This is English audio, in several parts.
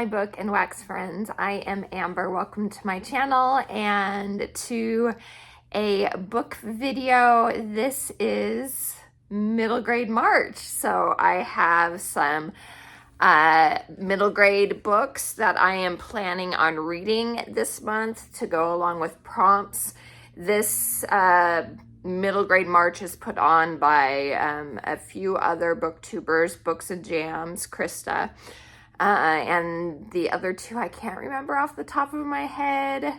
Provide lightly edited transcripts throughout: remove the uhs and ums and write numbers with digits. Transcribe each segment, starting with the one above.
my book and wax friends. I am Amber. Welcome to my channel and to a book video. This is middle grade March. So I have some middle grade books that I am planning on reading this month to go along with prompts. This middle grade March is put on by a few other booktubers, Books and Jams, Krista. And the other two, I can't remember off the top of my head,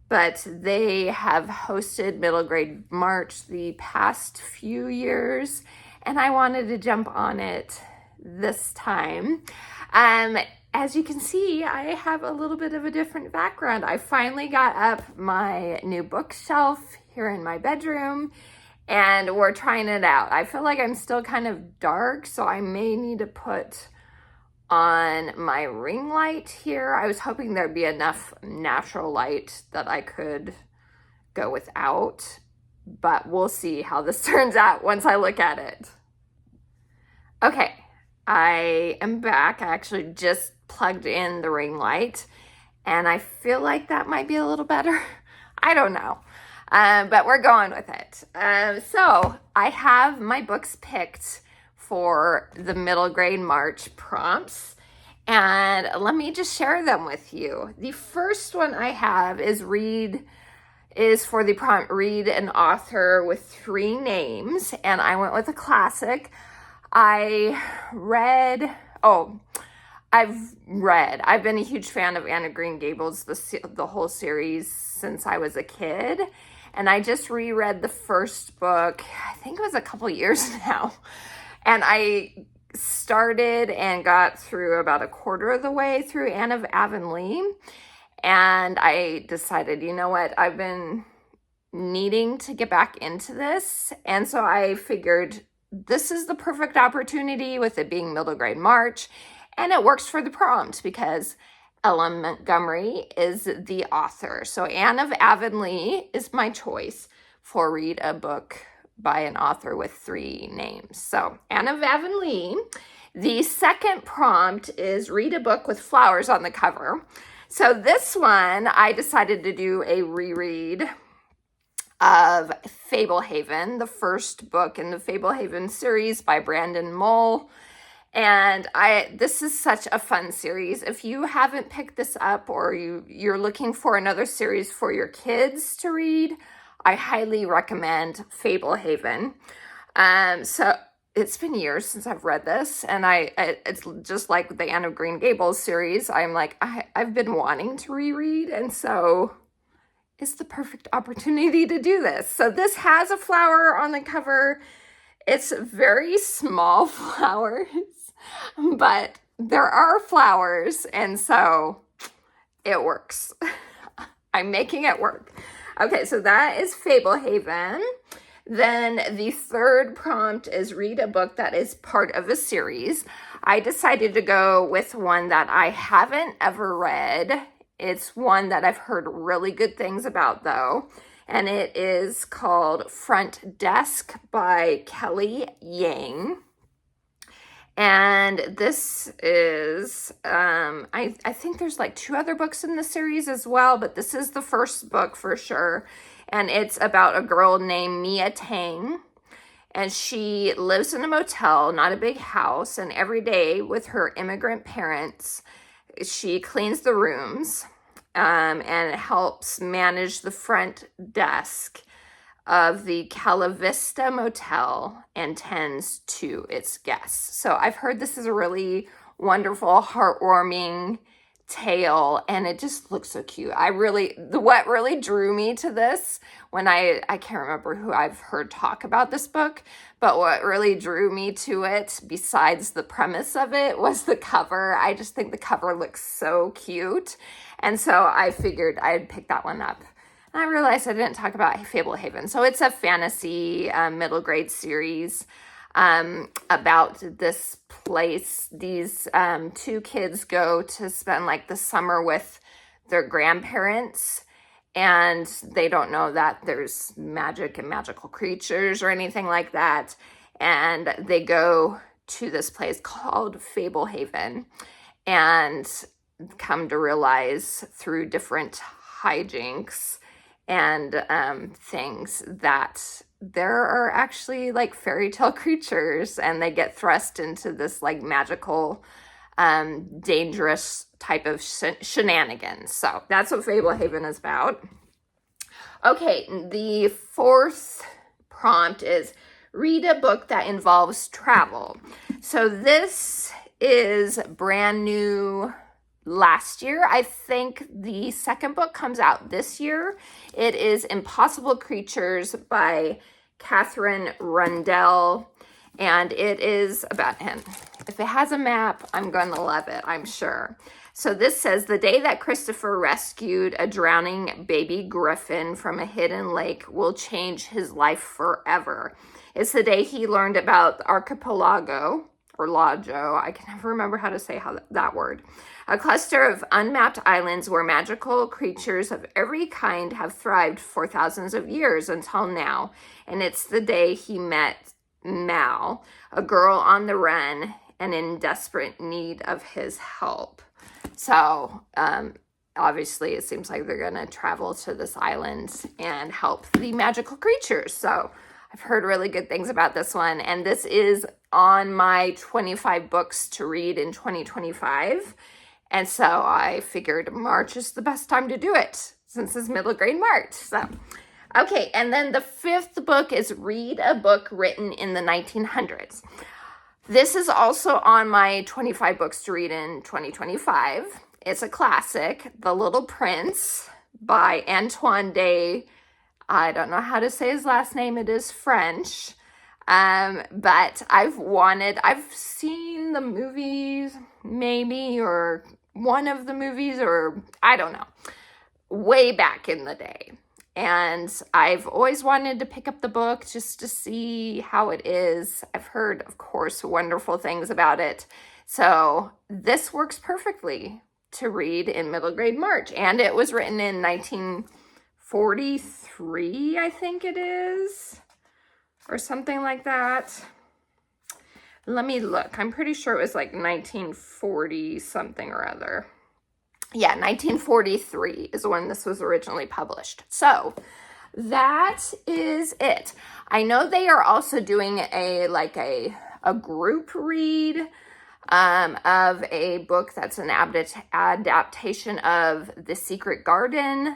but they have hosted middle grade March the past few years, and I wanted to jump on it this time. As you can see, I have a little bit of a different background. I finally got up my new bookshelf here in my bedroom, and we're trying it out. I feel like I'm still kind of dark, so I may need to put on my ring light here. I was hoping there'd be enough natural light that I could go without, but we'll see how this turns out once I look at it. Okay, I am back. I actually just plugged in the ring light, and I feel like that might be a little better. I don't know, but we're going with it. So I have my books picked for the middle grade March prompts, and let me just share them with you. The first one I have is for the prompt, read an author with 3 names, and I went with a classic. I've been a huge fan of Anne of Green Gables, the whole series, since I was a kid, and I just reread the first book, I think it was a couple years now. And I started and got through about a quarter of the way through Anne of Avonlea. And I decided, you know what, I've been needing to get back into this. And so I figured this is the perfect opportunity with it being middle grade March. And it works for the prompt because Ellen Montgomery is the author. So Anne of Avonlea is my choice for read a book by an author with 3 names. So Anne of Avonlea. The second prompt is read a book with flowers on the cover. So this one, I decided to do a reread of Fablehaven, the first book in the Fablehaven series by Brandon Mull. And this is such a fun series. If you haven't picked this up or you're looking for another series for your kids to read, I highly recommend Fablehaven. So it's been years since I've read this, and it's just like the Anne of Green Gables series. I'm like, I've been wanting to reread, and so it's the perfect opportunity to do this. So this has a flower on the cover. It's very small flowers, but there are flowers, and so it works. I'm making it work. Okay, so that is Fablehaven. Then the third prompt is read a book that is part of a series. I decided to go with one that I haven't ever read. It's one that I've heard really good things about, though, and it is called Front Desk by Kelly Yang. And this is, I think there's like 2 other books in the series as well, but this is the first book for sure. And it's about a girl named Mia Tang. And she lives in a motel, not a big house. And every day with her immigrant parents, she cleans the rooms and helps manage the front desk of the Cala Vista Motel and tends to its guests. So I've heard this is a really wonderful, heartwarming tale, and it just looks so cute. What really drew me to this, when I can't remember who I've heard talk about this book, but what really drew me to it, besides the premise of it, was the cover. I just think the cover looks so cute, and so I figured I'd pick that one up. I realized I didn't talk about Fablehaven. So it's a fantasy middle grade series about this place. These 2 kids go to spend like the summer with their grandparents, and they don't know that there's magic and magical creatures or anything like that. And they go to this place called Fablehaven, and come to realize through different hijinks and things that there are actually like fairy tale creatures, and they get thrust into this like magical, dangerous type of shenanigans. So that's what Fablehaven is about. Okay, the fourth prompt is read a book that involves travel. So this is brand new last year. I think the second book comes out this year. It is Impossible Creatures by Catherine Rundell, and it is about him. If it has a map, I'm going to love it, I'm sure. So this says, the day that Christopher rescued a drowning baby griffin from a hidden lake will change his life forever. It's the day he learned about Archipelago, or Lago, I can never remember how to say that word. A cluster of unmapped islands where magical creatures of every kind have thrived for thousands of years until now. And it's the day he met Mal, a girl on the run and in desperate need of his help. So, obviously, it seems like they're going to travel to this island and help the magical creatures. So, I've heard really good things about this one. And this is on my 25 books to read in 2025. And so, I figured March is the best time to do it, since it's middle grade March. So, okay. And then the fifth book is Read a Book Written in the 1900s. This is also on my 25 books to read in 2025. It's a classic, The Little Prince by Antoine de, I don't know how to say his last name, it is French. But I've seen the movies, maybe, or one of the movies, or I don't know, way back in the day. And I've always wanted to pick up the book just to see how it is. I've heard, of course, wonderful things about it. So this works perfectly to read in middle grade March. And it was written in 1943, I think it is, or something like that. Let me look. I'm pretty sure it was like 1940 something or other. Yeah, 1943 is when this was originally published. So that is it. I know they are also doing a group read of a book that's an adaptation of The Secret Garden,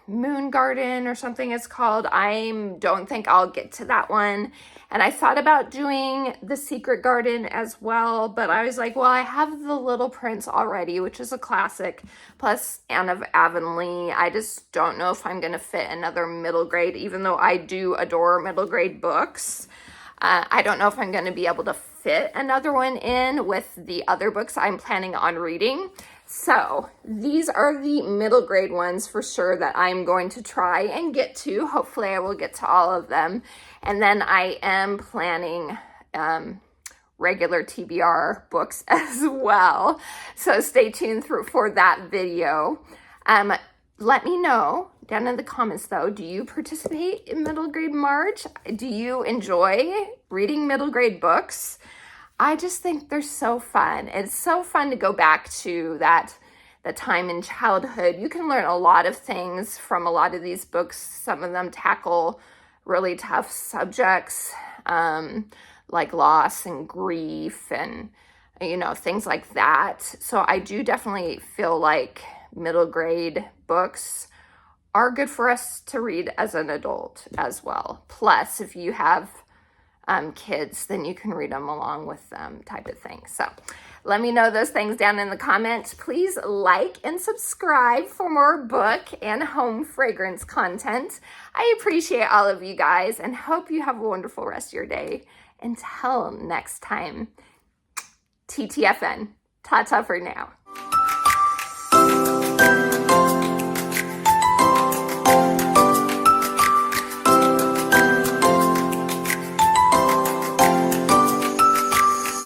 Moon Garden or something it's called. I don't think I'll get to that one. And I thought about doing The Secret Garden as well, but I was like, well, I have The Little Prince already, which is a classic, plus Anne of Avonlea. I just don't know if I'm going to fit another middle grade, even though I do adore middle grade books. I don't know if I'm going to be able to fit another one in with the other books I'm planning on reading. So these are the middle grade ones for sure that I'm going to try and get to. Hopefully I will get to all of them. And then I am planning regular TBR books as well. So stay tuned for that video. Let me know down in the comments though, do you participate in middle grade March? Do you enjoy reading middle grade books? I just think they're so fun. It's so fun to go back to the time in childhood. You can learn a lot of things from a lot of these books. Some of them tackle really tough subjects, like loss and grief and, things like that. So I do definitely feel like middle grade books are good for us to read as an adult as well. Plus, if you have kids, then you can read them along with them, type of thing. So let me know those things down in the comments. Please like and subscribe for more book and home fragrance content. I appreciate all of you guys and hope you have a wonderful rest of your day. Until next time, TTFN. Ta-ta for now.